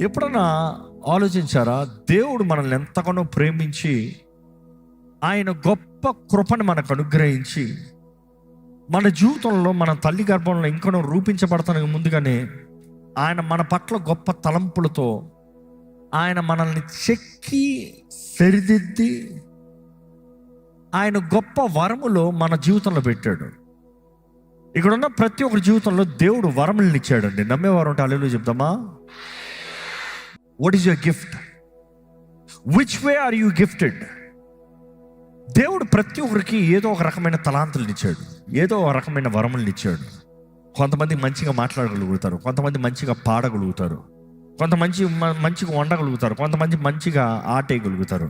ఎప్పుడన్నా ఆలోచించారా? దేవుడు మనల్ని ఎంతగానో ప్రేమించి ఆయన గొప్ప కృపను మనకు అనుగ్రహించి మన జీవితంలో మన తల్లి గర్భంలో ఇంకనో రూపించబడతానికి ముందుగానే ఆయన మన పట్ల గొప్ప తలంపులతో ఆయన మనల్ని చెక్కి సరిదిద్ది ఆయన గొప్ప వరములో మన జీవితంలో పెట్టాడు. ఇక్కడ ఉన్న ప్రతి ఒక్కరి జీవితంలో దేవుడు వరములను ఇచ్చాడండి. నమ్మేవారు ఉంటే హల్లెలూయా చెప్తామా? What is your gift? Which way are you gifted? దేవుడు ప్రతి ఒక్కరికి ఏదో ఒక రకమైన తలాంతులను ఇచ్చాడు, ఏదో ఒక రకమైన వరములను ఇచ్చాడు. కొంతమంది మంచిగా మాట్లాడగలుగుతారు, కొంతమంది మంచిగా పాడగలుగుతారు, కొంతమంది మంచిగా వండగలుగుతారు, కొంతమంది మంచిగా ఆటేయగలుగుతారు,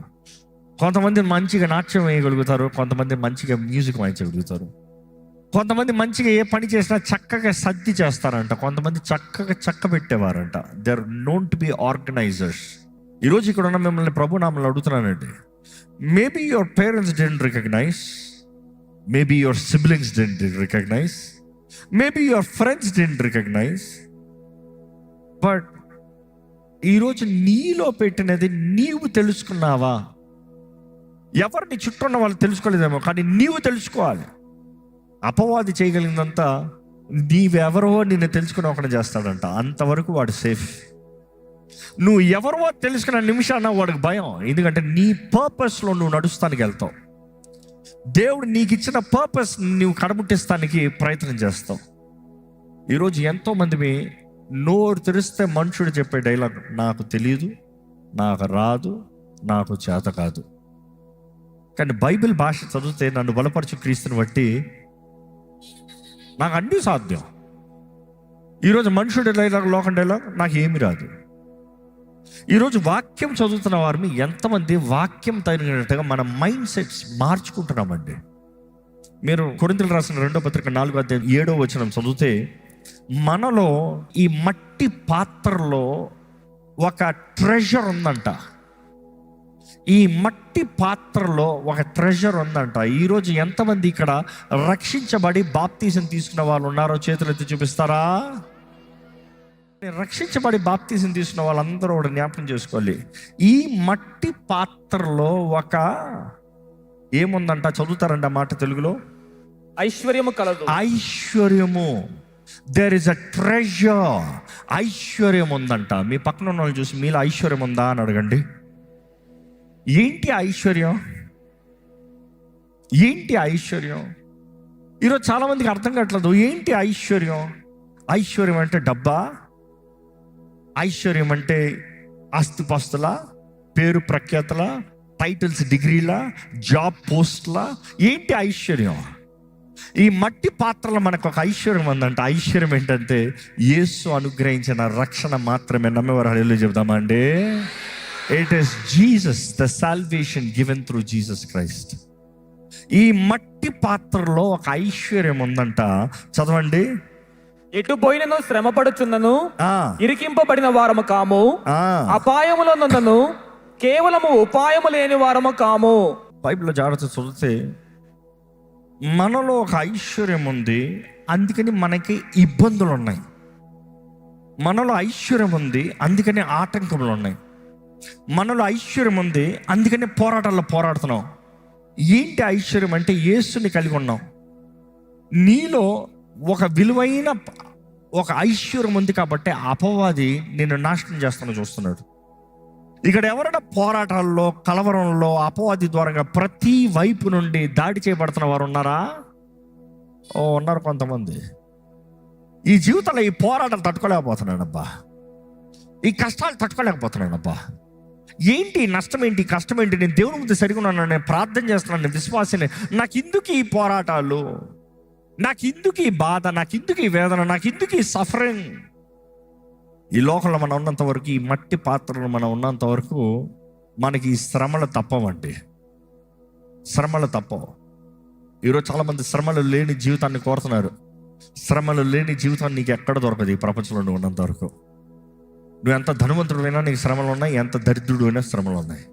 కొంతమంది మంచిగా నాట్యం వేయగలుగుతారు, కొంతమంది మంచిగా మ్యూజిక్ వాయించగలుగుతారు, కొంతమంది మంచిగా ఏ పని చేసినా చక్కగా సర్ది చేస్తారంట, కొంతమంది చక్కగా చక్క పెట్టేవారంట. They are known to be organisers. ఈరోజు ఇక్కడ ఉన్న మిమ్మల్ని ప్రభు నామములో అడుగుతున్నానండి. Maybe your parents didn't recognise, maybe your siblings didn't recognise, maybe your friends didn't recognise, but ఈరోజు నీలో పెట్టినది నీవు తెలుసుకున్నావా? ఎవరిని చుట్టూ ఉన్న వాళ్ళు తెలుసుకోలేదేమో, కానీ నీవు తెలుసుకోవాలి. అపవాది చేయగలిగిందంతా నీవెవరో నిన్ను తెలుసుకుని ఒకటి చేస్తాడంట. అంతవరకు వాడు సేఫ్. నువ్వు ఎవరో తెలుసుకున్న నిమిషాన వాడికి భయం. ఎందుకంటే నీ పర్పస్లో నువ్వు నడుస్తానికి వెళ్తావు. దేవుడు నీకు ఇచ్చిన పర్పస్ నువ్వు కడముట్టిస్తానికి ప్రయత్నం చేస్తావు. ఈరోజు ఎంతోమంది నోరు తెరిస్తే మనుషుడు చెప్పే డైలాగ్, నాకు తెలియదు, నాకు రాదు, నాకు చేత కాదు. కానీ బైబిల్ భాష చదివితే నన్ను బలపరచు క్రీస్తుని బట్టి నాకు అన్నీ సాధ్యం. ఈరోజు మనుషుడి డైలాగ్, లోకం డైలాగ్, నాకు ఏమి రాదు. ఈరోజు వాక్యం చదువుతున్న వారిని ఎంతమంది వాక్యం తగినట్టుగా మన మైండ్ సెట్స్ మార్చుకుంటున్నామండి. మీరు కొరింథీయులకు రాసిన 2వ పత్రిక 4వ అధ్యాయం 7వ వచనం చదివితే, మనలో ఈ మట్టి పాత్రలో ఒక ట్రెజర్ ఉందంట. ఈ మట్టి పాత్రలో ఒక ట్రెజర్ ఉందంట. ఈరోజు ఎంతమంది ఇక్కడ రక్షించబడి బాప్తీసం తీసుకున్న వాళ్ళు ఉన్నారో చేతులెత్తి చూపిస్తారా? రక్షించబడి బాప్తీసం తీసుకున్న వాళ్ళందరూ కూడా జ్ఞాపకం చేసుకోవాలి. ఈ మట్టి పాత్రలో ఒక ఏముందంట? చదువుతారంట మాట తెలుగులో, ఐశ్వర్యము కలదు. ఐశ్వర్యము. There is a treasure. ఐశ్వర్యం ఉందంట. మీ పక్కన ఉన్న వాళ్ళు చూసి మీలో ఐశ్వర్యం ఉందా అని అడగండి. ఏంటి ఐశ్వర్యం? ఏంటి ఐశ్వర్యం? ఈరోజు చాలామందికి అర్థం కావట్లేదు. ఏంటి ఐశ్వర్యం? ఐశ్వర్యం అంటే డబ్బా? ఐశ్వర్యం అంటే ఆస్తిపాస్తుల, పేరు ప్రఖ్యాతుల, టైటిల్స్, డిగ్రీల, జాబ్ పోస్ట్ల? ఏంటి ఐశ్వర్యం? ఈ మట్టి పాత్రలో మనకు ఒక ఐశ్వర్యం ఉందంట. ఐశ్వర్యం ఏంటంటే యేసు అనుగ్రహించిన రక్షణ మాత్రమే. నమ్మేవారు హల్లెలూయా చెబుదామా అండి? It is Jesus, the salvation given through Jesus Christ. ఈ మట్టి పాత్రలో ఒక ఐశ్వర్యం ఉందంట. చదవండి. ఎటు పోయినను శ్రమ పడుచున్నను, ఇరికింపబడిన వారము కాము, అపాయములో నుండను కేవలము ఉపాయము లేని వారము కాము. బైబిల్లో జాగ్రత్త చదివితే మనలో ఒక ఐశ్వర్యం ఉంది, అందుకని మనకి ఇబ్బందులు ఉన్నాయి. మనలో ఐశ్వర్యం ఉంది, అందుకని ఆటంకములు ఉన్నాయి. మనలో ఐశ్వర్యం ఉంది, అందుకని పోరాటాల్లో పోరాడుతున్నాం. ఏంటి ఐశ్వర్యం అంటే యేసుని కలిగి ఉన్నాం. నీలో ఒక విలువైన ఒక ఐశ్వర్యం ఉంది కాబట్టి అపవాది నిన్ను నాశనం చేస్తాను చూస్తున్నాడు. ఇక్కడ ఎవరైనా పోరాటాల్లో, కలవరంలో అపవాది ద్వారా ప్రతి వైపు నుండి దాడి చేయబడుతున్న వారు ఉన్నారా? ఉన్నారు కొంతమంది. ఈ జీవితంలో ఈ పోరాటాలు తట్టుకోలేకపోతున్నానబ్బా, ఈ కష్టాలు తట్టుకోలేకపోతున్నానబ్బా. ఏంటి నష్టం, ఏంటి కష్టం ఏంటి? నేను దేవుని ముందు సరిగా ఉన్నాను, నేను ప్రార్థన చేస్తున్నాను, నేను విశ్వాసనే. నాకు ఇందుకు ఈ పోరాటాలు, నాకు ఇందుకు ఈ బాధ, నాకు ఇందుకు ఈ వేదన, నాకు ఇందుకు ఈ సఫరింగ్. ఈ లోకంలో మనం ఉన్నంత వరకు, ఈ మట్టి పాత్రలో మనం ఉన్నంత వరకు మనకి ఈ శ్రమలు తప్పవండి. శ్రమలు తప్పవు. ఈరోజు చాలామంది శ్రమలు లేని జీవితాన్ని కోరుతున్నారు. శ్రమలు లేని జీవితాన్ని నీకు ఎక్కడ దొరకదు ఈ ప్రపంచంలో నువ్వు ఉన్నంత వరకు. నువ్వు ఎంత ధనవంతుడు అయినా నీకు శ్రమలు ఉన్నాయి, ఎంత దరిద్రుడు అయినా శ్రమలు ఉన్నాయి.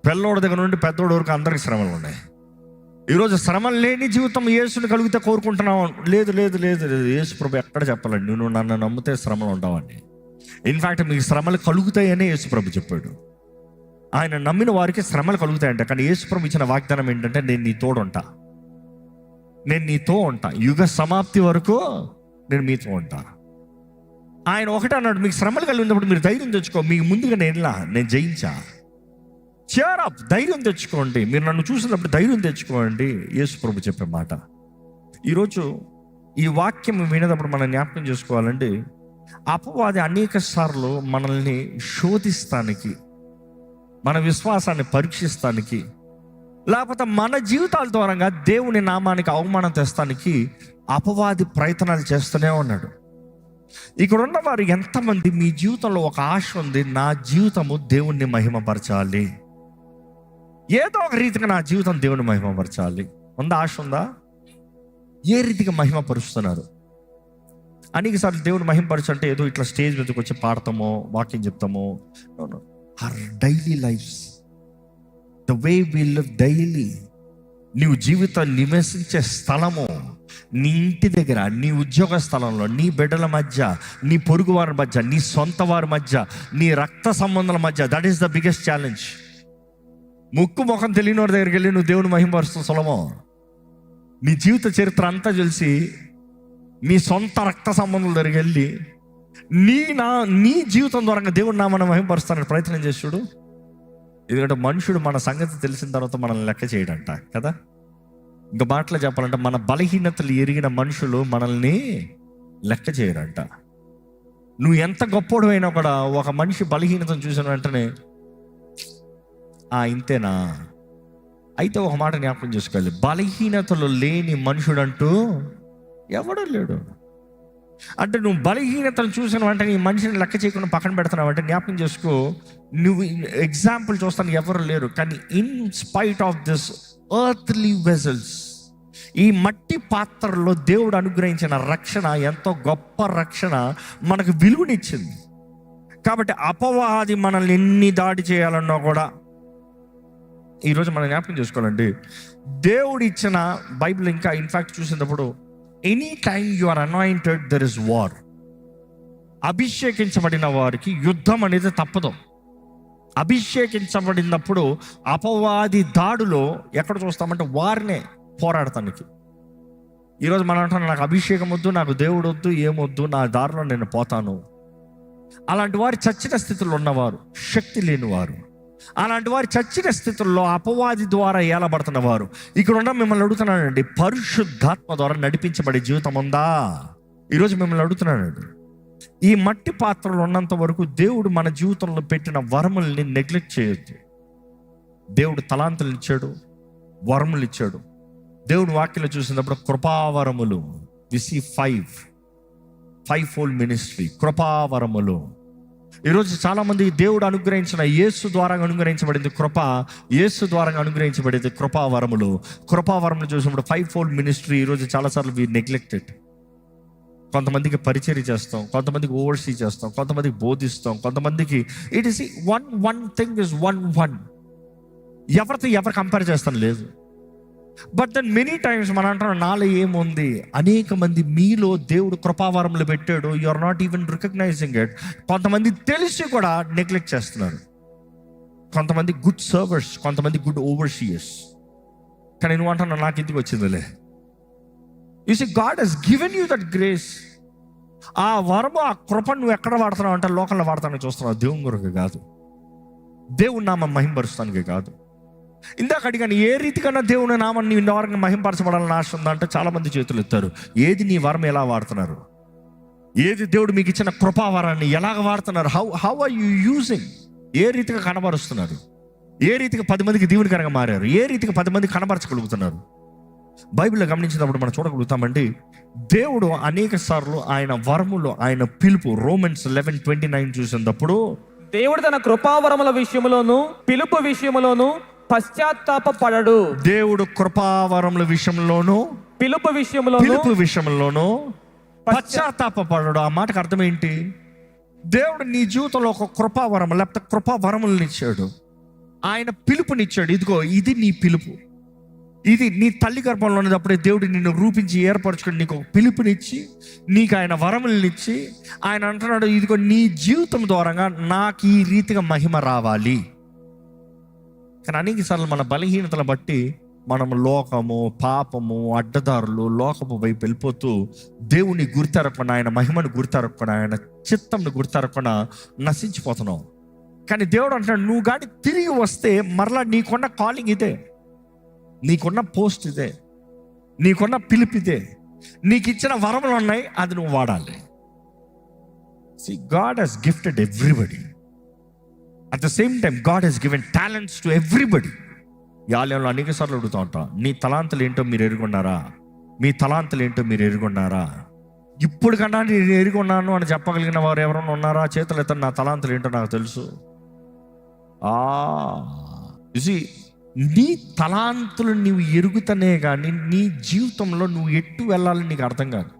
పిల్లోడి దగ్గర నుండి పెద్దోడి వరకు అందరికి శ్రమలు ఉన్నాయి. ఈరోజు శ్రమలు లేని జీవితం యేసుని కలిగితే కోరుకుంటున్నావు. లేదు లేదు లేదు లేదు, యేసు ప్రభు ఎక్కడ చెప్పాలండి, నువ్వు నన్ను నమ్మితే శ్రమలు ఉండవని. ఇన్ఫ్యాక్ట్ మీకు శ్రమలు కలుగుతాయనే యేసుప్రభు చెప్పాడు. ఆయన నమ్మిన వారికి శ్రమలు కలుగుతాయంట. కానీ యేసుప్రభు ఇచ్చిన వాగ్దానం ఏంటంటే, నేను నీ తోడుంటా, నేను నీతో ఉంటా, యుగ సమాప్తి వరకు నేను మీతో ఉంటా. ఆయన ఒకటే అన్నాడు, మీకు శ్రమలు కలిగినప్పుడు మీరు ధైర్యం తెచ్చుకో, మీకు ముందుగా నేను జయించా. చేర్ అప్, ధైర్యం తెచ్చుకోండి, మీరు నన్ను చూసినప్పుడు ధైర్యం తెచ్చుకోండి. యేసుప్రభు చెప్పే మాట. ఈరోజు ఈ వాక్యం వినేటప్పుడు మనం జ్ఞాపకం చేసుకోవాలండి, అపవాది అనేక సార్లు మనల్ని శోధిస్తానికి, మన విశ్వాసాన్ని పరీక్షిస్తానికి, లేకపోతే మన జీవితాల ద్వారా దేవుని నామానికి అవమానం తెస్తానికి అపవాది ప్రయత్నాలు చేస్తూనే ఉన్నాడు. ఇక్కడ ఉన్న వారు ఎంతమంది మీ జీవితంలో ఒక ఆశ ఉంది, నా జీవితము దేవుణ్ణి మహిమపరచాలి, ఏదో ఒక రీతిగా నా జీవితం దేవుని మహిమపరచాలి ఉందా? ఆశ ఉందా? ఏ రీతిగా మహిమపరుస్తున్నారు? అనేకసార్లు దేవుని మహిమపరచంటే ఏదో ఇట్లా స్టేజ్ మీదకి వచ్చి పాడతామో, వాక్యం చెప్తామో. Our daily lives, the way we live daily. నీవు జీవితం నివసించే స్థలము, నీ ఇంటి దగ్గర, నీ ఉద్యోగ స్థలంలో, నీ బిడ్డల మధ్య, నీ పొరుగు వారి మధ్య, నీ సొంత వారి మధ్య, నీ రక్త సంబంధాల మధ్య, that is the biggest challenge. ముక్కు ముఖం తెలియని వారి దగ్గరికి వెళ్ళి నువ్వు దేవుని మహిమపరుస్తున్న స్థలమో, నీ జీవిత చరిత్ర అంతా తెలిసి నీ సొంత రక్త సంబంధాల దగ్గరికి వెళ్ళి నీ జీవితం ద్వారా దేవుడు నామను మహిమపరుస్తానని ప్రయత్నం చేస్తుడు. ఎందుకంటే మనుషుడు మన సంగతి తెలిసిన తర్వాత మనల్ని లెక్క చేయడంట కదా. ఇంకా మాటలో చెప్పాలంటే మన బలహీనతలు ఎరిగిన మనుషులు మనల్ని లెక్క చేయరంట. నువ్వు ఎంత గొప్పోడు అయినా కూడా ఒక మనిషి బలహీనతను చూసిన వెంటనే ఇంతేనా? అయితే ఒక మాట జ్ఞాపకం చేసుకోవాలి, బలహీనతలు లేని మనుషుడంటూ ఎవడూ లేడు. అంటే నువ్వు బలహీనతను చూసిన వెంటనే ఈ మనిషిని లెక్క చేయకుండా పక్కన పెడుతున్నావు అంటే జ్ఞాపకం చేసుకో, నువ్వు ఎగ్జాంపుల్ చూస్తాను ఎవరు లేరు. కానీ in spite of this earthly vessels, ఈ మట్టి పాత్రలో దేవుడు అనుగ్రహించిన రక్షణ ఎంతో గొప్ప రక్షణ, మనకు విలువనిచ్చింది. కాబట్టి అపవాది మనల్ని ఎన్ని దాడి చేయాలన్నా కూడా ఈరోజు మనం జ్ఞాపకం చేసుకోవాలండి, దేవుడు ఇచ్చిన బైబిల్ ఇంకా ఇన్ఫాక్ట్ చూసినప్పుడు any time you are anointed there is war. అభిషేకించబడిన వారికి యుద్ధం అనేది తప్పదు. అభిషేకించబడినప్పుడు అపవాది దాడులో ఎక్కడ చూస్తామంటే వారినే పోరాడటానికి. ఈరోజు మనం అంటున్నాం, నాకు అభిషేకం వద్దు, నాకు దేవుడు వద్దు, ఏమొద్దు, నా దారిలో నేను పోతాను. అలాంటి వారు చచ్చిన స్థితిలో ఉన్నవారు, శక్తి లేనివారు, అలాంటి వారు చచ్చిన స్థితుల్లో అపవాది ద్వారా ఏలబడుతున్నవారు. ఇక్కడ ఉన్న మిమ్మల్ని అడుగుతున్నానండి, పరిశుద్ధాత్మ ద్వారా నడిపించబడే జీవితం ఉందా? ఈరోజు మిమ్మల్ని అడుగుతున్నానండి, ఈ మట్టి పాత్రలు ఉన్నంత వరకు దేవుడు మన జీవితంలో పెట్టిన వరముల్ని నెగ్లెక్ట్ చేయొద్దు. దేవుడు తలాంతులు ఇచ్చాడు, వరములు ఇచ్చాడు. దేవుడు వాక్యంలో చూసినప్పుడు కృపావరములు, వి సీ 5 ఫోల్డ్ మినిస్ట్రీ, కృపావరములు. ఈరోజు చాలామంది దేవుడు అనుగ్రహించిన యేసు ద్వారా అనుగ్రహించబడింది కృప, యేసు ద్వారా అనుగ్రహించబడేది కృపావరములు. కృపావరములు చూసినప్పుడు 5 ఫోల్డ్ మినిస్ట్రీ ఈరోజు చాలాసార్లు వి నెగ్లెక్టెడ్. కొంతమందికి పరిచర్య చేస్తాం, కొంతమందికి ఓవర్సీ చేస్తాం, కొంతమందికి బోధిస్తాం, కొంతమందికి it is one thing is one. ఎవరితో ఎవరు కంపేర్ చేస్తాం లేదు. బట్ దెన్ మెనీ టైమ్స్ మనం అంటున్నాం, నాలో ఏముంది? అనేక మంది మీలో దేవుడు కృపావరములు పెట్టాడు, you are not even recognising it. కొంతమంది తెలిసి కూడా నెగ్లెక్ట్ చేస్తున్నారు. కొంతమంది గుడ్ సర్వర్స్, కొంతమంది గుడ్ ఓవర్సీయర్స్. కానీ నువ్వు అంటున్నా, నాకు ఇంటికి వచ్చిందిలే. You see God has given you that grace. ఆ వరము, ఆ కృప నువ్వు ఎక్కడ వాడుతున్నావు అంటే లోకంలో వాడతానికి చూస్తున్నావు, దేవుని కొరకు కాదు, దేవుని నామం మహింపరుస్తానికి కాదు. ఇందాక అడిగాను, ఏ రీతికన్నా దేవుని నామాన్ని నీ వరంగా మహింపరచబడాలని ఆశ ఉందంటే చాలా మంది చేతులు ఎత్తారు. ఏది నీ వరం ఎలా వాడుతున్నారు? ఏది దేవుడు మీకు ఇచ్చిన కృపావరాన్ని ఎలాగ వాడుతున్నారు? How are you using? ఏ రీతిగా కనబరుస్తున్నారు? ఏ రీతిగా 10 మందికి దీవెనకరంగా మారారు? ఏ రీతిగా 10 మంది కనబరచగలుగుతున్నారు? బైబిల్లో గమనించినప్పుడు మనం చూడగలుగుతామండి, దేవుడు అనేక సార్లు ఆయన వరములు, ఆయన పిలుపు, రోమన్స్ 11:29 చూసినప్పుడు, దేవుడు తన కృపావరముల విషయములోను పిలుపు విషయములోను పశ్చాత్తాపపడడు. దేవుడు కృపావరముల విషయంలోను పిలుపు విషయంలోను పశ్చాత్తాపపడడు. ఆ మాటకు అర్థం ఏంటి? దేవుడు నీ జీవితంలో ఒక కృపావరం లేకపోతే కృపావరములను ఇచ్చాడు, ఆయన పిలుపునిచ్చాడు. ఇదిగో ఇది నీ పిలుపు, ఇది నీ తల్లి గర్భంలో ఉన్నప్పుడే దేవుడు నిన్ను రూపించి ఏర్పరచుకొని నీకు ఒక పిలుపునిచ్చి నీకు ఆయన వరములనిచ్చి ఆయన అంటున్నాడు, ఇదిగో నీ జీవితం ద్వారంగా నాకు ఈ రీతిగా మహిమ రావాలి. కానీ అనేకసార్లు మన బలహీనతలు బట్టి మనం లోకము, పాపము, అడ్డదారులు, లోకము వైపు వెళ్ళిపోతూ దేవుని గుర్తెరగకుండా, ఆయన మహిమను గుర్తెరగకుండా, ఆయన చిత్తంను గుర్తెరగకుండా నశించిపోతున్నాం. కానీ దేవుడు అంటున్నాడు, నువ్వు కానీ తిరిగి వస్తే మరలా నీకున్న కాలింగ్ ఇదే, నీకున్న పోస్ట్ ఇదే, నీకున్న పిలుపు ఇదే, నీకు ఇచ్చిన వరములు ఉన్నాయి, అది నువ్వు వాడాలి. See, God has gifted everybody. At the same time, God has given talents to everybody. ఈ ఆలయంలో అనేక సార్లు అడుగుతూ ఉంటాం, నీ తలాంతులు ఏంటో మీరు ఎరుగున్నారా? మీ తలాంతులు ఏంటో మీరు ఎరుగున్నారా? ఇప్పుడు కన్నా నేను ఎరుగున్నాను అని చెప్పగలిగిన వారు ఎవరైనా ఉన్నారా? చేతులు ఎత్తండి, నా తలాంతులు ఏంటో నాకు తెలుసు. నీ తలాంతులు నువ్వు ఎరుగుతనే కానీ నీ జీవితంలో నువ్వు ఎట్టు వెళ్ళాలని నీకు అర్థం కాదు.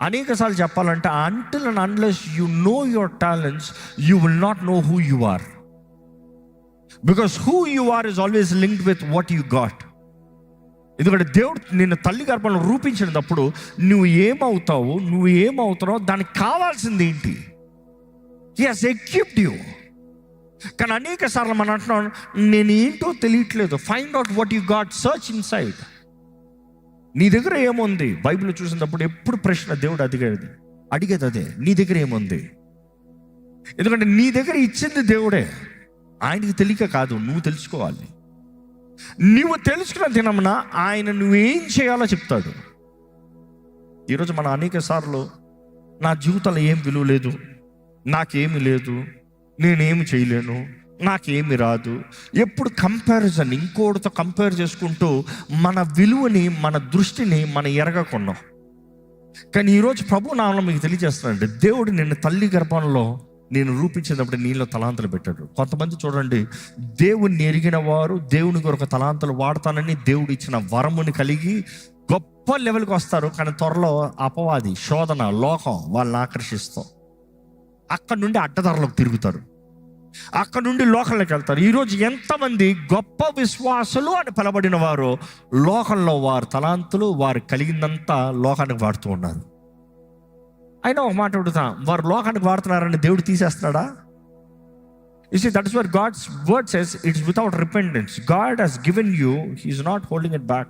అనేక సార్లు చెప్పాలంటే, until and unless you know your talents, you will not know who you are. Because who you are is always linked with what you got. ఎందుకంటే దేవుడు నిన్ను తల్లి గర్భంలో రూపించినప్పుడు నువ్వు ఏమవుతావో దానికి కావాల్సింది ఏంటి? He has equipped you. కానీ అనేక సార్లు మనం అంటున్నాం, నేను ఏంటో తెలియట్లేదు. Find out what you got, search in side. నీ దగ్గర ఏముంది? బైబిల్ చూసినప్పుడు ఎప్పుడు ప్రశ్న దేవుడు అడిగేది అదే, నీ దగ్గర ఏముంది? ఎందుకంటే నీ దగ్గర ఇచ్చింది దేవుడే, ఆయనకి తెలియక కాదు, నువ్వు తెలుసుకోవాలి. నువ్వు తెలుసుకున్న దినమున ఆయన నువ్వేం చేయాలో చెప్తాడు. ఈరోజు మనం అనేక సార్లు నా జీవితంలో ఏం విలువ లేదు, నాకేమి లేదు, నేనేమి చేయలేను, నాకేమి రాదు, ఎప్పుడు కంపారిజన్, ఇంకోటితో కంపేర్ చేసుకుంటూ మన విలువని, మన దృష్టిని మనం ఎరగకున్నాం. కానీ ఈరోజు ప్రభు నామములో మీకు తెలియజేస్తున్నానండి, దేవుడు నిన్ను తల్లి గర్భంలో నేను రూపించినప్పుడు నీలో తలాంతులు పెట్టాడు. కొంతమంది చూడండి, దేవుణ్ణి ఎరిగిన వారు దేవుని కొరకు తలాంతులు వాడతానని దేవుడు ఇచ్చిన వరముని కలిగి గొప్ప లెవెల్కి వస్తారు. కానీ త్వరలో అపవాది, శోధన, లోకం వాళ్ళని ఆకర్షిస్తాం. అక్కడ నుండి అడ్డదారులకు తిరుగుతారు, అక్కడ నుండి లోకంలోకి వెళ్తారు. ఈరోజు ఎంతమంది గొప్ప విశ్వాసులు అని పిలబడిన వారు లోకంలో వారు తలాంతులు, వారు కలిగిందంతా లోకానికి వాడుతూ ఉన్నారు. అయినా ఒక మాట అడుగుతా, వారు లోకానికి వాడుతున్నారని దేవుడు తీసేస్తున్నాడా? You see, that is what God's word says, it's without repentance. God has given you, he is not holding it back.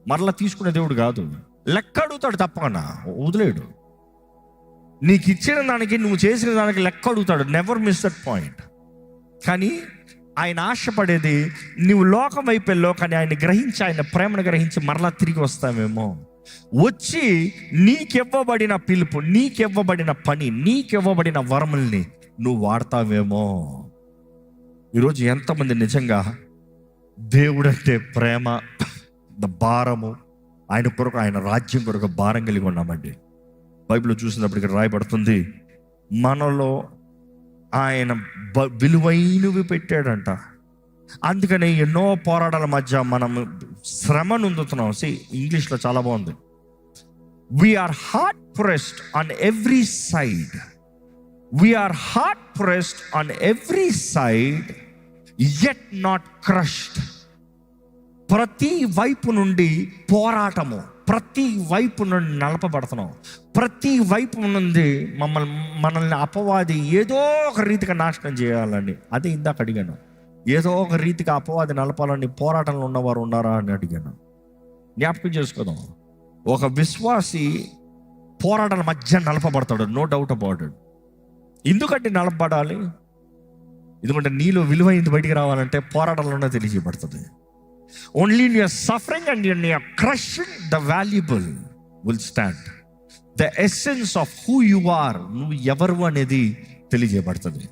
మరలా తీసుకునే దేవుడు కాదు, లెక్క అడుగుతాడు, తప్పకుండా వదిలేడు. నీకు ఇచ్చిన దానికి, నువ్వు చేసిన దానికి లెక్క అడుగుతాడు. Never miss that point. కానీ ఆయన ఆశపడేది నువ్వు లోకం వైపు వెళ్ళావు, కానీ ఆయన గ్రహించి, ఆయన ప్రేమను గ్రహించి మరలా తిరిగి వస్తావేమో, వచ్చి నీకివ్వబడిన పిలుపు, నీకివ్వబడిన పని, నీకివ్వబడిన వరముల్ని నువ్వు వాడతావేమో. ఈరోజు ఎంతమంది నిజంగా దేవుడంటే ప్రేమ, భారము, ఆయన కొరకు, ఆయన రాజ్యం కొరకు భారం కలిగి ఉన్నామండి. బైబిల్లో చూసినప్పుడు ఇక్కడ రాయబడుతుంది, మనలో ఆయన విలువైనవి పెట్టాడంట. అందుకని ఎన్నో పోరాటాల మధ్య మనం శ్రమ నొందుతున్నాం. ఇంగ్లీష్లో చాలా బాగుంది, we are hard pressed on every side, we are hard pressed on every side yet not crushed. ప్రతి వైపు నుండి పోరాటము, ప్రతి వైపు నుండి నలపబడుతున్నాం, ప్రతి వైపు నుండి మనల్ని అపవాది ఏదో ఒక రీతిగా నాశనం చేయాలని. అదే ఇందాక అడిగాను, ఏదో ఒక రీతిగా అపవాది నలపాలని పోరాటంలో ఉన్నవారు ఉన్నారా అని అడిగాను. జ్ఞాపకం చేసుకోదాం, ఒక విశ్వాసి పోరాటాల మధ్య నలపబడతాడు, నో డౌట్ అబౌట్ ఇట్. ఎందుకంటే నలపబడాలి? ఎందుకంటే నీలో విలువైంది బయటికి రావాలంటే పోరాటంలోనే తెలియజేయబడుతుంది. Only in your suffering and in your crushing the valuable will stand. The essence of who you are, నువ్వు ఎవరు అనేది తెలియజేయబడుతుంది.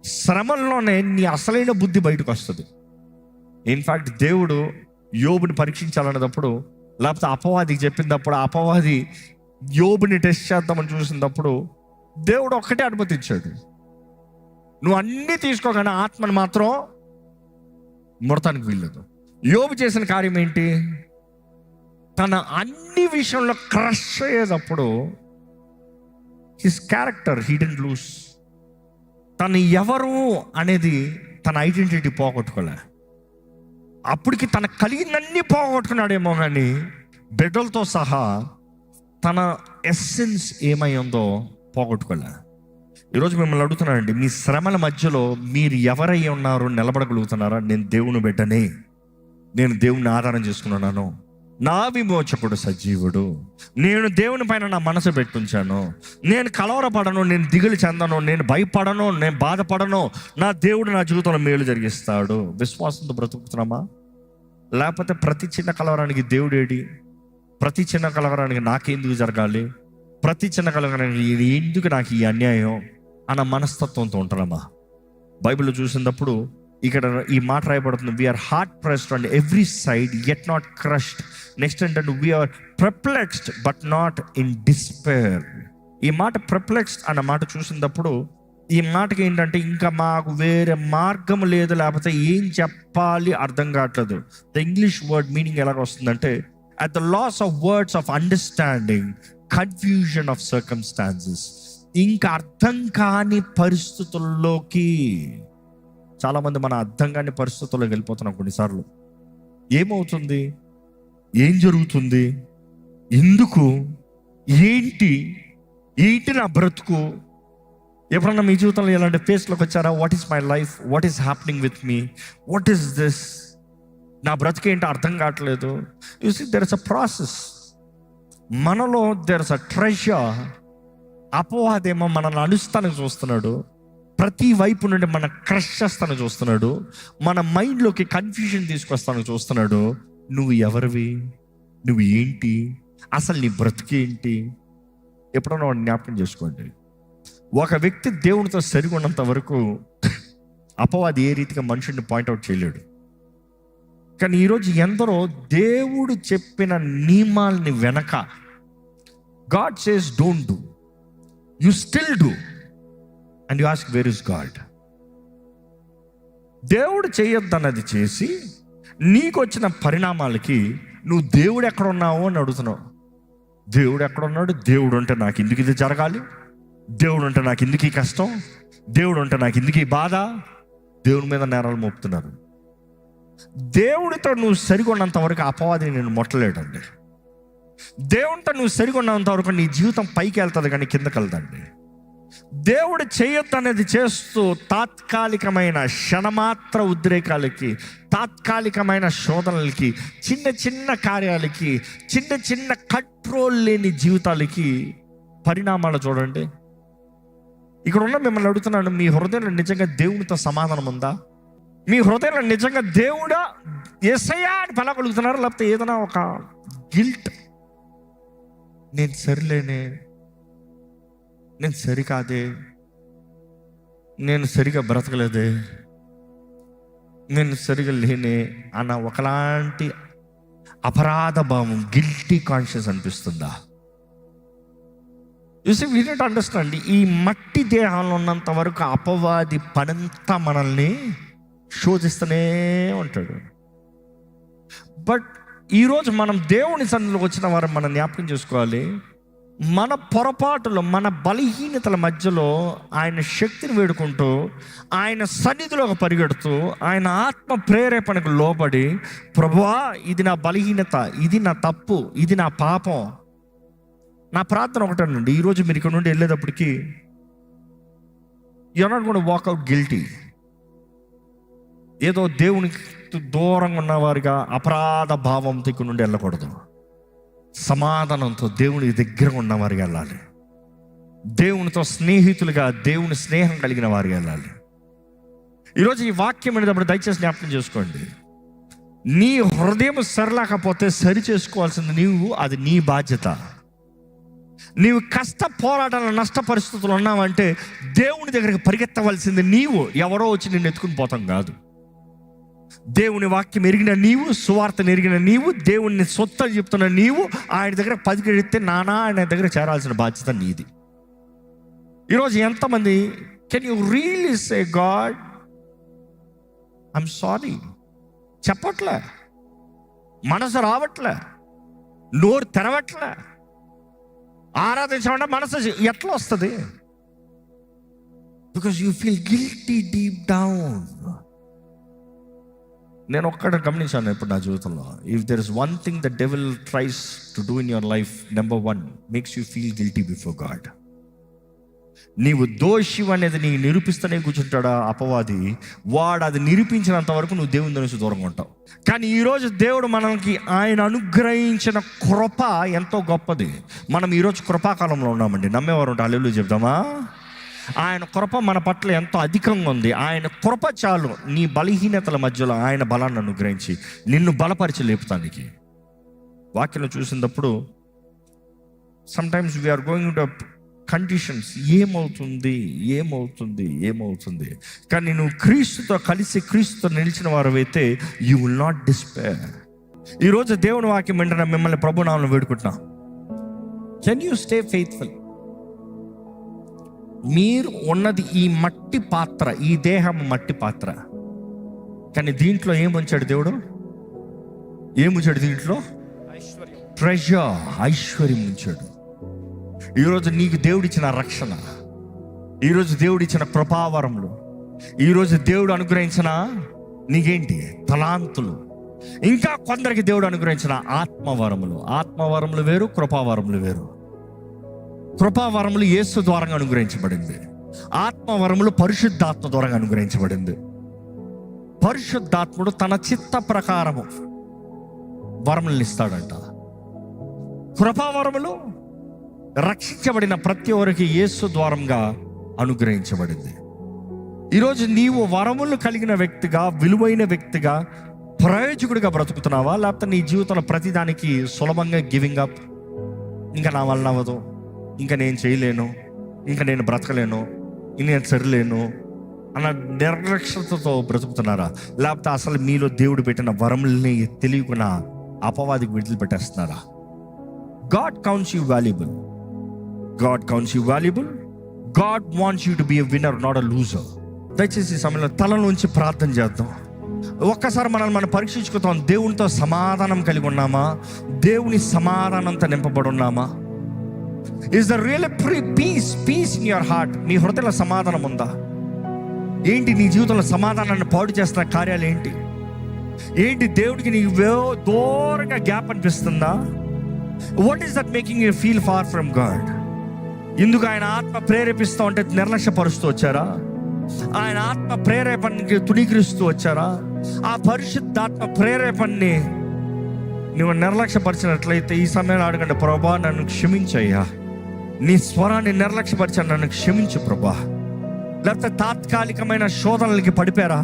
శ్రమల్లోనే నీ అసలైన బుద్ధి బయటకు వస్తుంది. ఇన్ఫ్యాక్ట్ దేవుడు యోబుని పరీక్షించాలన్నప్పుడు, లేకపోతే అపవాదికి చెప్పినప్పుడు, అపవాది యోబుని టెస్ట్ చేద్దామని చూసినప్పుడు దేవుడు ఒక్కటే అనుమతించాడు, నువ్వు అన్నీ తీసుకోగానే ఆత్మను మాత్రం ముడతానికి వీల్లేదు. యోబు చేసిన కార్యం ఏంటి? తన అన్ని విషయంలో క్రష్ అయ్యేటప్పుడు his character he didn't lose. తను ఎవరు అనేది, తన ఐడెంటిటీ పోగొట్టుకోలే. అప్పటికి తనకు కలిగిందన్నీ పోగొట్టుకున్నాడేమో, కానీ బిడ్డలతో సహా తన ఎస్సెన్స్ ఏమై ఉందో పోగొట్టుకోలే. ఈరోజు మిమ్మల్ని అడుగుతున్నానండి, మీ శ్రమల మధ్యలో మీరు ఎవరై ఉన్నారో నిలబడగలుగుతున్నారా? నేను దేవుని బిడ్డనే, నేను దేవుని ఆధారం చేసుకున్నాను, నా విమోచకుడు సజీవుడు, నేను దేవుని పైన నా మనసు పెట్టుంచాను, నేను కలవరపడను, నేను దిగులు చెందను, నేను భయపడను, నేను బాధపడను, నా దేవుడు నా జీవితంలో మేలు జరిగిస్తాడు. విశ్వాసంతో బ్రతుకుతున్నామా? లేకపోతే ప్రతి చిన్న కలవరానికి దేవుడు ఏడి, ప్రతి చిన్న కలవరానికి నాకెందుకు జరగాలి, ప్రతి చిన్న కలవరానికి ఎందుకు నాకు ఈ అన్యాయం అన్న మనస్తత్వంతో ఉంటున్నామా? బైబిల్ చూసినప్పుడు ఇక్కడ ఈ మాట రాయబడుతుంది, we are hard pressed on every side yet not crushed. Next ఏంటంటే we are perplexed but not in despair. ఈ మాట పర్ప్లెక్స్డ్ అన్న మాట చూసినప్పుడు ఈ మాటకి ఏంటంటే ఇంకా మాకు వేరే మార్గం లేదు, లేకపోతే ఏం చెప్పాలి అర్థం కావట్లేదు. ద ఇంగ్లీష్ వర్డ్ మీనింగ్ ఎలాగ వస్తుందంటే at the loss of words of understanding, confusion of circumstances. ఇంకా అర్థం కాని పరిస్థితుల్లోకి చాలామంది మన అర్థం కాని పరిస్థితుల్లోకి వెళ్ళిపోతున్నాం. కొన్నిసార్లు ఏమవుతుంది, ఏం జరుగుతుంది, ఎందుకు, ఏంటి నా బ్రతుకు? ఎప్పుడన్నా మీ జీవితంలో ఎలాంటి ఫేస్లోకి వచ్చారా? What is my life, what is happening with me, what is this, నా బ్రతికేంటో అర్థం కావట్లేదు. You see there is a process. మనలో దెర్ ఇస్ అ ట్రెజర్. అపవాదేమో మనల్ని అణుస్తానికి చూస్తున్నాడు, ప్రతి వైపు నుండి మన క్రష్ చేస్తానికి చూస్తున్నాడు, మన మైండ్లోకి కన్ఫ్యూజన్ తీసుకొస్తానికి చూస్తున్నాడు. నువ్వు ఎవరివి, నువ్వు ఏంటి, అసలు నీ బ్రతికేంటి? ఎప్పుడన్నా వాడిని జ్ఞాపకం చేసుకోండి. ఒక వ్యక్తి దేవునితో సరిగా ఉన్నంత వరకు అపవాది ఏ రీతిగా మనుషుడిని పాయింట్అవుట్ చేయలేడు. కానీ ఈరోజు ఎందరో దేవుడు చెప్పిన నియమాల్ని వెనక, God says don't do, you still do and you ask where is God. దేవుడు చేయొద్దన్నది చేసి నీకు వచ్చిన పరిణామాలకి నువ్వు దేవుడు ఎక్కడ ఉన్నావు అని అడుగుతున్నావు. దేవుడు ఎక్కడ ఉన్నాడు? దేవుడు ఉంటే నాకు ఎందుకు ఇది జరగాలి, దేవుడు ఉంటే నాకు ఎందుకు ఈ కష్టం, దేవుడు ఉంటే నాకు ఎందుకు ఈ బాధ? దేవుడి మీద నేరాలు మోపుతున్నారు. దేవుడితో నువ్వు సరికొన్నంత వరకు అపవాదిని నేను ముట్టలేడండి. దేవుడితో నువ్వు సరికొన్నంత వరకు నీ జీవితం పైకి వెళ్తుంది కానీ కిందకి వెళ్తాండి. దేవుడు చేయొద్దు అనేది చేస్తూ తాత్కాలికమైన క్షణమాత్ర ఉద్రేకాలకి, తాత్కాలికమైన శోధనలకి, చిన్న చిన్న కార్యాలకి, చిన్న చిన్న కంట్రోల్ లేని జీవితాలకి పరిణామాలు చూడండి. ఇక్కడ ఉన్న మిమ్మల్ని అడుగుతున్నాను, మీ హృదయంలో నిజంగా దేవునితో సమాధానం ఉందా? మీ హృదయంలో నిజంగా దేవుడా యేసయ్యా అని పలకగలుగుతున్నారు? లేకపోతే ఏదైనా ఒక గిల్ట్, నేను సరిలేనే, నేను సరికాదే, నేను సరిగా బ్రతకలేదే, నేను సరిగా లేనే అన్న ఒకలాంటి అపరాధ భావం, గిల్టీ కాన్షియస్ అనిపిస్తుందా? చూసి వీ నీడ్ టు అండర్స్టాండ్, ఈ మట్టి దేహంలో ఉన్నంత వరకు అపవాది పనంతా మనల్ని శోధిస్తూనే ఉంటాడు. బట్ ఈరోజు మనం దేవుని సన్నిధిలోకి వచ్చిన వారు మనం జ్ఞాపకం చేసుకోవాలి, మన పొరపాటులో, మన బలహీనతల మధ్యలో ఆయన శక్తిని వేడుకుంటూ, ఆయన సన్నిధిలోకి పరిగెడుతూ, ఆయన ఆత్మ ప్రేరేపణకు లోబడి, ప్రభువా ఇది నా బలహీనత, ఇది నా తప్పు, ఇది నా పాపం. నా ప్రార్థన ఒకటేనండి, ఈరోజు మీరు ఇక్కడ నుండి వెళ్ళేటప్పటికి you are not going to walk out guilty. ఏదో దేవునికి దూరంగా ఉన్నవారుగా అపరాధ భావంతో ఇక్కడ నుండి వెళ్ళకూడదు. సమాధానంతో దేవుని దగ్గర ఉన్నవారుగా వెళ్ళాలి. దేవునితో స్నేహితులుగా, దేవుని స్నేహం కలిగిన వారుగా వెళ్ళాలి. ఈరోజు ఈ వాక్యం అనేటప్పుడు దయచేసి జ్ఞాపకం చేసుకోండి, నీ హృదయం సరిలేకపోతే సరి చేసుకోవాల్సింది నీవు, అది నీ బాధ్యత. నీవు కష్ట పోరాటాల నష్ట పరిస్థితులు ఉన్నావంటే దేవుని దగ్గరికి పరిగెత్తవలసింది నీవు, ఎవరో వచ్చి నిన్ను ఎత్తుకుని పోతాం కాదు. దేవుని వాక్యం ఎరిగిన నీవు, సువార్తను ఎరిగిన నీవు, దేవుని సొత్తలు చెప్తున్న నీవు ఆయన దగ్గర పరిగెడితే ఆయన దగ్గర చేరాల్సిన బాధ్యత నీది. ఈరోజు ఎంతమంది can you really say God I'm sorry చెప్పట్లే, మనసు రావట్లే, నోరు తెరవట్లే, ఆరాధించాలంటే మనసు ఎట్లా వస్తుంది? Because you feel guilty deep down. నేను ఒక్కడ గమనించాను ఇప్పుడు నా జీవితంలో, if there is one thing the devil tries to do in your life, number 1, makes you feel guilty before God. నీవు దోషి అనేది నీ నిరూపిస్తూనే కూర్చుంటాడా అపవాది, వాడు అది నిరూపించినంత వరకు నువ్వు దేవుని నుంచి దూరంగా ఉంటావు. కానీ ఈరోజు దేవుడు మనకి ఆయన అనుగ్రహించిన కృప ఎంతో గొప్పది. మనం ఈరోజు కృపాకాలంలో ఉన్నామండి. నమ్మేవారు ఉంటే హల్లెలూయా చెప్దామా? ఆయన కృప మన పట్ల ఎంతో అధికంగా ఉంది. ఆయన కృప చాలు నీ బలహీనతల మధ్యలో ఆయన బలాన్ని అనుగ్రహించి నిన్ను బలపరిచి లేపుతానికి. వాక్యంలో చూసినప్పుడు sometimes we are going to conditions, ఏమవుతుంది. కానీ నువ్వు క్రీస్తుతో కలిసి క్రీస్తుతో నిలిచిన వారైతే యూ విల్ నాట్ డిస్పేర్. ఈరోజు దేవుని వాక్యం వెంటనే మిమ్మల్ని ప్రభునామములో వేడుకుంటున్నా, కెన్ యూ స్టే ఫెయిత్ఫుల్? మీరు ఉన్నది ఈ మట్టి పాత్ర, ఈ దేహం మట్టి పాత్ర. కానీ దీంట్లో ఏముంచాడు దేవుడు? ఏముంచాడు దీంట్లో? ట్రెజర్, ఐశ్వర్యం ఉంచాడు. ఈరోజు నీకు దేవుడిచ్చిన రక్షణ, ఈరోజు దేవుడిచ్చిన కృపావరములు, ఈరోజు దేవుడు అనుగ్రహించిన నీకేంటి తలాంతులు, ఇంకా కొందరికి దేవుడు అనుగ్రహించిన ఆత్మవరములు వేరు, కృపావరములు వేరు. కృపావరములు యేసు ద్వారా అనుగ్రహించబడింది. ఆత్మవరములు పరిశుద్ధాత్మ ద్వారా అనుగ్రహించబడింది. పరిశుద్ధాత్ముడు తన చిత్త ప్రకారము వరములను ఇస్తాడంట. కృపావరములు రక్షించబడిన ప్రతి ఒక్కరికి యేసు ద్వారంగా అనుగ్రహించబడింది. ఈరోజు నీవు వరములు కలిగిన వ్యక్తిగా, విలువైన వ్యక్తిగా, ప్రయోజకుడిగా బ్రతుకుతున్నావా? లేకపోతే నీ జీవితంలో ప్రతిదానికి సులభంగా గివింగ్ అప్, ఇంకా నా వల్ల అవ్వదు, ఇంకా నేను చేయలేను, ఇంకా నేను బ్రతకలేను, నేను సరిలేను అన్న నిర్లక్ష్యతతో బ్రతుకుతున్నారా? లేకపోతే అసలు మీలో దేవుడు పెట్టిన వరముల్ని తెలియకుండా అపవాదికి విడుదల పెట్టేస్తున్నారా? God counts you valuable. God counts you valuable. God wants you to be a winner, not a loser. దయచేసి ఈ సమయంలో తలలోంచి ప్రార్థన చేద్దాం. ఒక్కసారి మనం పరీక్షించుకుందాం. దేవునితో సమాధానం కలిగి ఉన్నామా? దేవుని సమాధానంతో నింపబడి ఉన్నామా? Is the real peace in your heart? నీ హృదయంలో సమాధానం ఉందా? ఏంటి నీ జీవితంలో సమాధానాన్ని పాడు చేస్తున్న కార్యాలు ఏంటి? దేవుడికి నీకు దూరంగా గ్యాప్ అనిపిస్తుందా? What is that making you feel far from God? ఎందుకు ఆయన ఆత్మ ప్రేరేపిస్తూ ఉంటే నిర్లక్ష్యపరుస్తూ వచ్చారా? ఆయన ఆత్మ ప్రేరేపణకి తుణీకరిస్తూ వచ్చారా? ఆ పరిశుద్ధాత్మ ప్రేరేపణని నువ్వు నిర్లక్ష్యపరిచినట్లయితే ఈ సమయంలో అడగండి, ప్రభా నన్ను క్షమించయ్యా, నీ స్వరాన్ని నిర్లక్ష్యపరిచాను, నన్ను క్షమించు ప్రభా. లేకపోతే తాత్కాలికమైన శోధనలకి పడిపోయారా?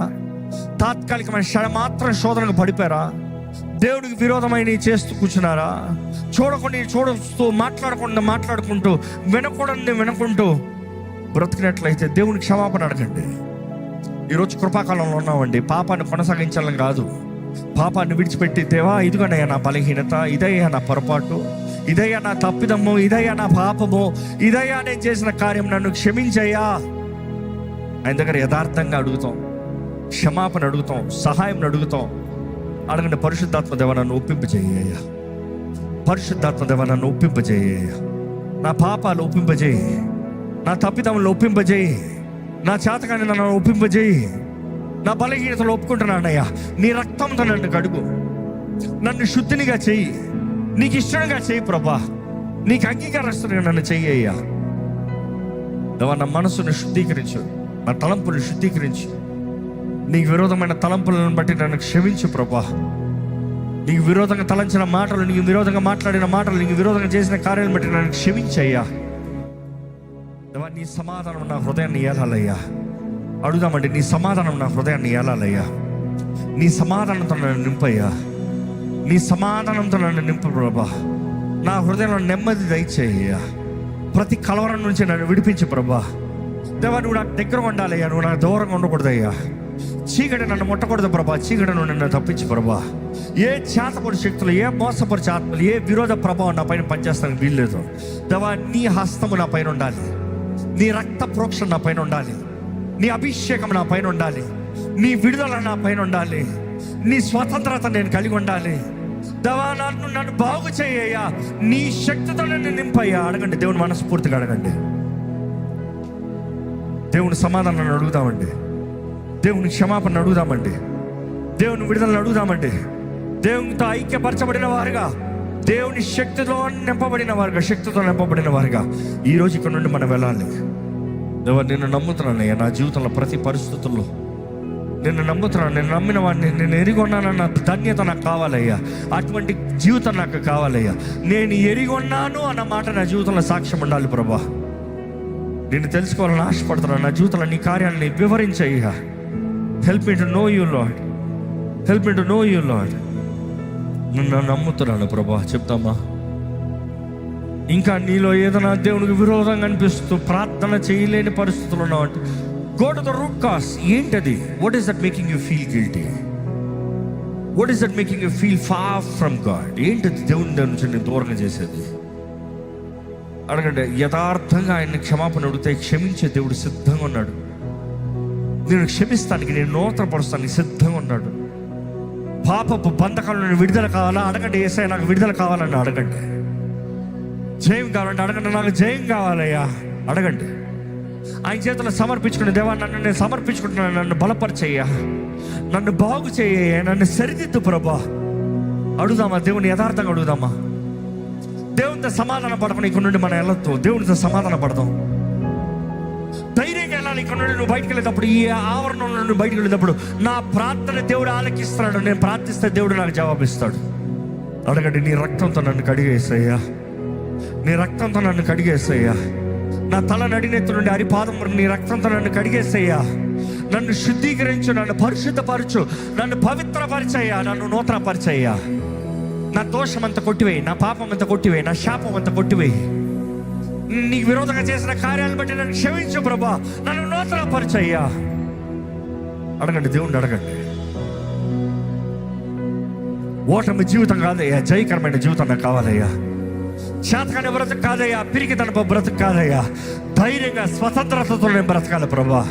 తాత్కాలికమైన క్షణమాత్రం శోధనకు పడిపోయారా? దేవుడికి విరోధమైన చేస్తూ కూర్చున్నారా? చూస్తూ మాట్లాడుకుంటూ వినకుంటూ బ్రతికినట్లయితే దేవుని క్షమాపణ అడగండి. ఈరోజు కృపాకాలంలో ఉన్నామండి. పాపాన్ని కొనసాగించాలని కాదు, పాపాన్ని విడిచిపెట్టి, దేవా ఇదిగోనయ్యా నా బలహీనత, ఇదయ్యా నా పొరపాటు, ఇదయ్యా నా తప్పిదము, ఇదయ్యా నా పాపము, ఇదయ్యా నేను చేసిన కార్యం, నన్ను క్షమించయ్యా. ఆయన దగ్గర యథార్థంగా అడుగుతాం, క్షమాపణ అడుగుతాం, సహాయం అడుగుతాం. అడగండి, పరిశుద్ధాత్మ దేవా నన్ను ఒప్పింపజేయ్యా, పరిశుద్ధాత్మ దేవా నన్ను ఒప్పింపజేయ్యా, నా పాపాలు ఒప్పింపజేయి, నా తప్పిదములు ఒప్పింపజేయి, నా చేతకాన్ని నన్ను ఒప్పింపజేయి, నా బలహీనతలు ఒప్పుకుంటున్నానయ్యా. నీ రక్తంతో నన్ను కడుగు, నన్ను శుద్ధినిగా చెయ్యి, నీకు ఇష్టంగా చెయ్యి ప్రభా, నీకు అంగీకారస్తునిగా నన్ను చెయ్యయ్యా. దేవా నా మనసును శుద్ధీకరించు, నా తలంపులను శుద్ధీకరించు, నీకు విరోధమైన తలంపులను బట్టి నన్ను క్షమించు ప్రభా. నీకు విరోధంగా తలంచిన మాటలు, నీకు విరోధంగా మాట్లాడిన మాటలు, నీకు విరోధంగా చేసిన కార్యాలను బట్టి నన్ను క్షమించయ్యా. నీ సమాధానం నా హృదయాన్ని ఏలాలయ్యా. అడుగుదామండి, నీ సమాధానం నా హృదయాన్ని ఏలాలయ్యా. నీ సమాధానంతో నన్ను నింపయ్యా, నీ సమాధానంతో నన్ను నింపు ప్రభా. నా హృదయంలో నెమ్మది దయచేయ్యా. ప్రతి కలవరం నుంచి నన్ను విడిపించు ప్రభా. దేవా నువ్వు నాకు దగ్గర ఉండాలయ్యా, నువ్వు నాకు దూరంగా ఉండకూడదయ్యా. చీకటి నన్ను ముట్టకూడదు ప్రభా, చీకటి నుండి నన్ను తప్పించు ప్రభా. ఏ చేతపడి శక్తులు, ఏ మోసపరిచే ఆత్మలు, ఏ విరోధ ప్రభావం నా పైన పనిచేస్తానికి వీల్లేదు. దేవా నీ హస్తము నా పైన ఉండాలి, నీ రక్త ప్రోక్షణ నా పైన ఉండాలి, నీ అభిషేకం నా పైన ఉండాలి, నీ విడుదల నా పైన ఉండాలి, నీ స్వతంత్రత నేను కలిగి ఉండాలి. దేవా నన్ను బాగు చేయ్యా, నీ శక్తితో నన్ను నింపయ్యా. అడగండి, దేవుని మనస్ఫూర్తిగా అడగండి. దేవుని సమాధానాన్ని అడుగుదామండి, దేవుని క్షమాపణ అడుగుదామండి. దేవుని విడుదలను అడుగుదామండి. దేవునితో ఐక్యపరచబడిన వారుగా, దేవుని శక్తితో నింపబడిన వారుగా ఈరోజు ఇక్కడ నుండి మనం వెళ్ళాలి. దేవా, నిన్ను నమ్ముతున్నానయ్యా. నా జీవితంలో ప్రతి పరిస్థితుల్లో నిన్ను నమ్ముతున్నాను. నేను నమ్మిన వాడిని, నేను ఎరిగి ఉన్నానన్న ధన్యత నాకు కావాలయ్యా. అటువంటి జీవితం నాకు కావాలయ్యా. నేను ఎరిగి ఉన్నాను అన్న మాట నా జీవితంలో సాక్ష్యం ఉండాలి ప్రభా. నేను తెలుసుకోవాలని ఆశపడుతున్నాను. నా జీవితంలో నీ కార్యాలని వివరించయ్యా. Help me to know you Lord. నిన్ను నమ్ముతున్నాను ప్రభా. చెప్తామా, ఇంకా నీలో ఏదైనా దేవునికి విరోధంగా అనిపిస్తూ ప్రార్థన చేయలేని పరిస్థితులు ఉన్నావు అంటే, go to the root cause. ఏంటది? What is that making you feel guilty? What is that making you feel far from God? ఏంటది దేవుని దగ్గర నుంచి నేను దూరంగా చేసేది? అడగండి. యథార్థంగా ఆయన్ని క్షమాపణ అడిగితే క్షమించే దేవుడు సిద్ధంగా ఉన్నాడు. నేను క్షమిస్తానికి, నేను నూతనపరుస్తానికి సిద్ధంగా ఉన్నాడు. పాపపు బంధకాల నుండి విడుదల కావాలా? అడగండి. యేసయ్యా, నాకు విడుదల కావాలని అడగండి. జయం కావాలంటే అడగండి. నాకు జయం కావాలయ్యా అడగండి. ఆయన చేతుల్లో సమర్పించుకునే, దేవా నన్ను నేను సమర్పించుకుంటున్నాను, నన్ను బలపరిచేయ్యా, నన్ను బాగు చేయ, నన్ను సరిదిద్దు ప్రభా. అడుగుదామా? దేవుని యథార్థంగా అడుగుదామా? దేవునితో సమాధాన పడకుండా ఇక్కడ నుండి మనం వెళ్ళొద్దు. దేవునితో సమాధాన పడదాం. ధైర్యంగా వెళ్ళాలి. ఇక్కడ నుండి నువ్వు బయటకు వెళ్ళేటప్పుడు, ఈ ఆవరణంలో నుండి బయటకు వెళ్ళేటప్పుడు, నా ప్రార్థన దేవుడు ఆలకిస్తున్నాడు. నేను ప్రార్థిస్తే దేవుడు నాకు జవాబిస్తాడు. అడగండి. నీ రక్తంతో నన్ను కడిగేసయ్యా. నీ రక్తంతో నన్ను కడిగేసయ్యా. నా తల నడినెత్తు నుండి అరిపాదం వరకు నీ రక్తంతో నన్ను కడిగేసయ్యా. నన్ను శుద్ధీకరించు, నన్ను పరిశుద్ధపరచు, నన్ను పవిత్రపరిచయ్యా, నన్ను నూతనపరిచయ్యా. నా దోషం అంతా కొట్టివేయి, నా పాపం అంతా కొట్టివేయి, నా శాపం అంతా కొట్టివేయి. నీకు విరోధంగా చేసిన కార్యాలను బట్టి నన్ను క్షమించు ప్రభా, నన్ను నూతనపరిచయ్యా. అడగండి. దేవుణ్ణి అడగండి. ఓటమి జీవితం కాదయ్యా, జయకరమైన జీవితం నాకు కావాలయ్యా. శాతకాన్ని బ్రతుకు కాదయ్యా, పిరికితనపు బ్రతుకు కాదయ్యా. ధైర్యంగా స్వతంత్రతతో నేను బ్రతకాలి ప్రభా.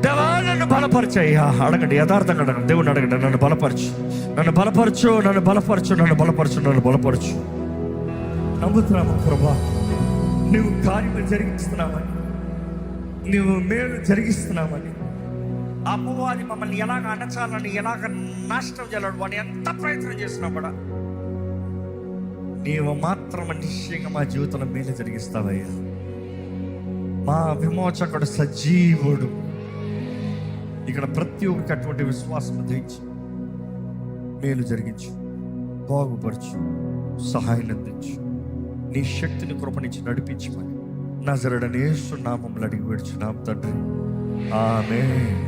దేవా నన్ను బలపరిచయ్యా. అడగండి. యథార్థంగా అడగండి. దేవుణ్ణి అడగండి. నన్ను బలపరచు, నన్ను బలపరచు, నన్ను బలపరచు, నన్ను బలపరచు, నన్ను బలపరచు. నమ్ముతున్నాము ప్రభా, నువ్వు కార్యము జరిగిస్తున్నామని, నువ్వు మేలు జరిగిస్తున్నామని. అపవాది మమ్మల్ని ఎలాగ అణచాలని, ఎలాగ నాశనం చేయాలని వాడిని ఎంత ప్రయత్నం చేసినా కూడా నీవు మాత్రం నిశ్చయంగా మా జీవితంలో మేలు జరిగిస్తావయ్యా. మా విమోచకుడు సజీవుడు. ఇక్కడ ప్రతి ఒక్కరికి అటువంటి విశ్వాసం ధరించి మేలు జరిగించు, బాగుపరచు, సహాయం అందించు. నీ శక్తిని కృపనిచ్చి నడిపించమని నజరేయుడైన యేసు నామములో అడిగి వేడుచున్నాము తండ్రి. ఆమేన్.